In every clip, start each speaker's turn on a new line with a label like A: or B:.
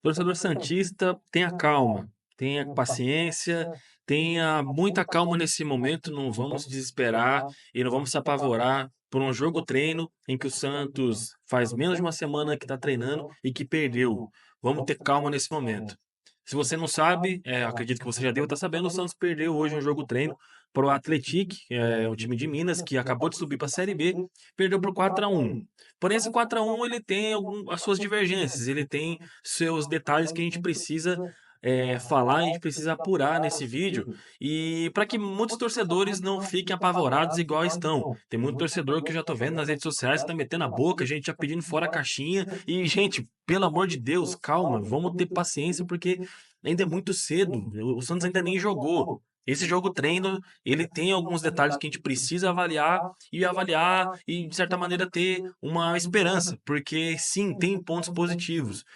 A: Torcedor santista, tenha paciência, tenha muita calma nesse momento, não vamos desesperar e não vamos se apavorar por um jogo-treino em que o Santos faz menos de uma semana que está treinando e que perdeu. Vamos ter calma nesse momento. Se você não sabe, acredito que você já deve estar sabendo, o Santos perdeu hoje um jogo-treino para o Atlético, um time de Minas que acabou de subir para a Série B, perdeu por 4-1. Porém, esse 4-1 ele tem as suas divergências, ele tem seus detalhes que a gente precisa falar, a gente precisa apurar nesse vídeo, e para que muitos torcedores não fiquem apavorados igual estão. Tem muito torcedor que eu já tô vendo nas redes sociais que tá metendo a boca, gente já pedindo fora a caixinha, e gente, pelo amor de Deus, calma, vamos ter paciência porque ainda é muito cedo, o Santos ainda nem jogou. Esse jogo treino, ele tem alguns detalhes que a gente precisa avaliar e, de certa maneira, ter uma esperança, porque sim, tem pontos positivos.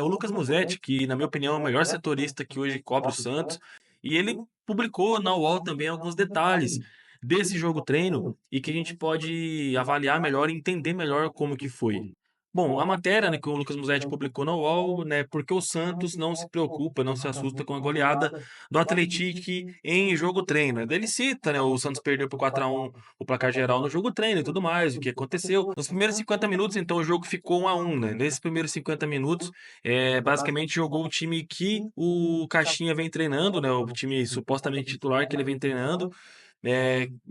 A: O Lucas Musetti, que na minha opinião é o melhor setorista que hoje cobre o Santos, e ele publicou na UOL também alguns detalhes desse jogo treino e que a gente pode avaliar melhor e entender melhor como que foi. Bom, a matéria, né, que o Lucas Musetti publicou na UOL, né, porque o Santos não se preocupa, não se assusta com a goleada do Atlético em jogo treino. Daí ele cita, né, o Santos perdeu por 4-1 o placar geral no jogo treino e tudo mais, o que aconteceu. Nos primeiros 50 minutos, então, o jogo ficou 1-1, né? Nesses primeiros 50 minutos, basicamente jogou o time que o Caixinha vem treinando, né? O time supostamente titular que ele vem treinando.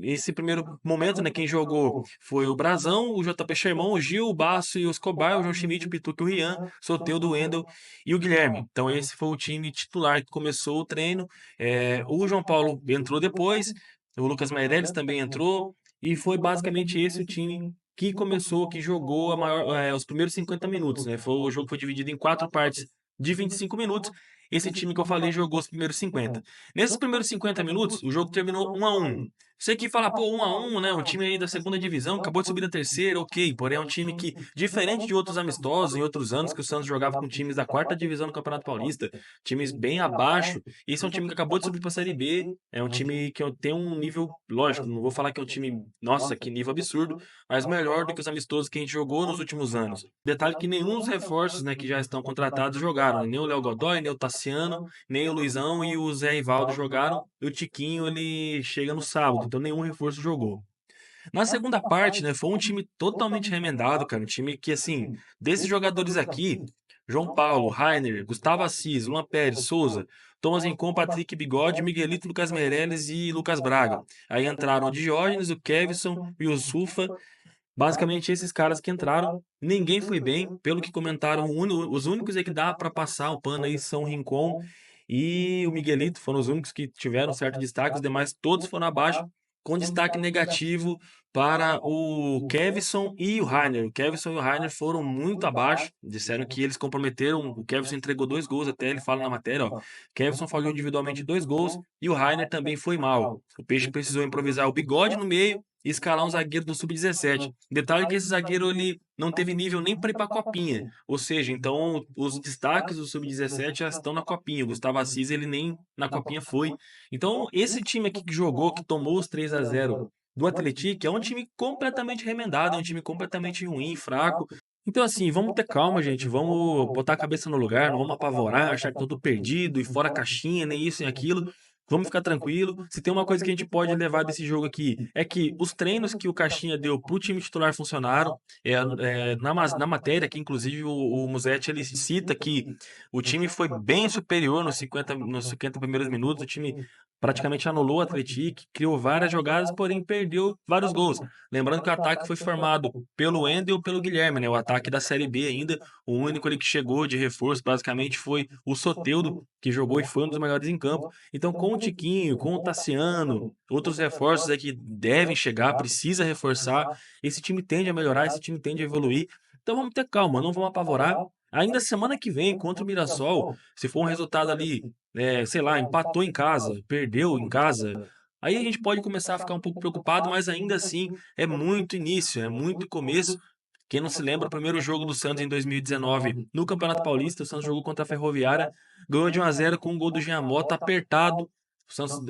A: Esse primeiro momento, né, quem jogou foi o Brazão, o JP Sherman, o Gil, o Basso e o Escobar, o João Schmidt, o Pituca, o Rian, o Soteldo, o Wendel e o Guilherme. Então esse foi o time titular que começou o treino. O João Paulo entrou depois, o Lucas Meireles também entrou, e foi basicamente esse o time que começou, que jogou os primeiros 50 minutos, né? O jogo foi dividido em quatro partes de 25 minutos. Esse time que eu falei jogou os primeiros 50. Nesses primeiros 50 minutos, o jogo terminou 1-1. Você que fala, pô, 1-1, né? Um time aí da segunda divisão, acabou de subir da terceira, ok. Porém, é um time que, diferente de outros amistosos em outros anos, que o Santos jogava com times da quarta divisão do Campeonato Paulista, times bem abaixo, esse é um time que acabou de subir para a Série B, é um time que tem um nível, lógico, não vou falar que é um time, nossa, que nível absurdo, mas melhor do que os amistosos que a gente jogou nos últimos anos. Detalhe que nenhum dos reforços, né, que já estão contratados jogaram, né? Nem o Léo Godoy, nem o Tassiano, nem o Luizão e o Zé Rivaldo jogaram, e o Tiquinho ele chega no sábado, então nenhum reforço jogou. Na segunda parte, né, foi um time totalmente remendado, cara, um time que, assim, desses jogadores aqui, João Paulo, Rainer, Gustavo Assis, Luan Pérez, Souza, Thomas Encon, Patrick Bigode, Miguelito, Lucas Meireles e Lucas Braga. Aí entraram o Diógenes, o Kevson e o Sufa. Basicamente, esses caras que entraram, ninguém foi bem. Pelo que comentaram, os únicos aí que dá para passar o pano aí são o Rincon e o Miguelito. Foram os únicos que tiveram certo destaque. Os demais todos foram abaixo, com destaque negativo para o Kevson e o Rainer. O Kevson e o Rainer foram muito abaixo. Disseram que eles comprometeram. O Kevson entregou 2 gols, até ele fala na matéria, ó. Kevson falhou individualmente 2 gols e o Rainer também foi mal. O Peixe precisou improvisar o Bigode no meio e escalar um zagueiro do sub-17. Detalhe que esse zagueiro ele não teve nível nem para ir para a copinha. Ou seja, então os destaques do sub-17 já estão na copinha. O Gustavo Assis ele nem na copinha foi. Então esse time aqui que jogou, que tomou os 3-0 do Atlético, é um time completamente remendado, é um time completamente ruim, fraco. Então, assim, vamos ter calma, gente. Vamos botar a cabeça no lugar, não vamos apavorar, achar que tá tudo perdido e fora a caixinha, nem isso nem aquilo. Vamos ficar tranquilo. Se tem uma coisa que a gente pode levar desse jogo aqui, é que os treinos que o Caixinha deu pro time titular funcionaram. Na matéria, que inclusive o Musetti ele cita que o time foi bem superior nos 50 primeiros minutos. O time praticamente anulou o Atlético, criou várias jogadas, porém perdeu vários gols. Lembrando que o ataque foi formado pelo Wendel e pelo Guilherme, né? O ataque da Série B ainda. O único ali que chegou de reforço basicamente foi o Soteldo, que jogou e foi um dos melhores em campo. Então, com o Tiquinho, com o Tassiano, outros reforços aí que devem chegar, precisa reforçar, esse time tende a melhorar, esse time tende a evoluir. Então vamos ter calma, não vamos apavorar. Ainda semana que vem, contra o Mirassol, se for um resultado ali, sei lá, empatou em casa, perdeu em casa, aí a gente pode começar a ficar um pouco preocupado, mas ainda assim é muito início, é muito começo. Quem não se lembra, o primeiro jogo do Santos em 2019 no Campeonato Paulista, o Santos jogou contra a Ferroviária, ganhou de 1-0 com um gol do Jean Mota apertado. O Santos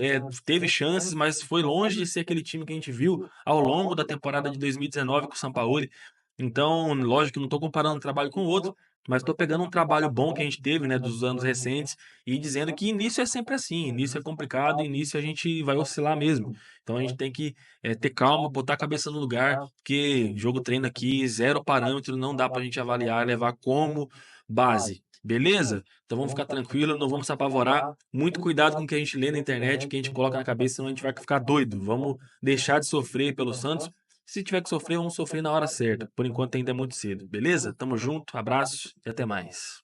A: teve chances, mas foi longe de ser aquele time que a gente viu ao longo da temporada de 2019 com o Sampaoli. Então, lógico que não estou comparando um trabalho com o outro, mas estou pegando um trabalho bom que a gente teve, né, dos anos recentes e dizendo que início é sempre assim, início é complicado, início a gente vai oscilar mesmo. Então a gente tem que ter calma, botar a cabeça no lugar, porque jogo treino aqui, zero parâmetro, não dá para a gente avaliar, levar como base. Beleza? Então vamos ficar tranquilo, não vamos se apavorar. Muito cuidado com o que a gente lê na internet, o que a gente coloca na cabeça, senão a gente vai ficar doido. Vamos deixar de sofrer pelo Santos. Se tiver que sofrer, vamos sofrer na hora certa. Por enquanto ainda é muito cedo, beleza? Tamo junto, abraço e até mais.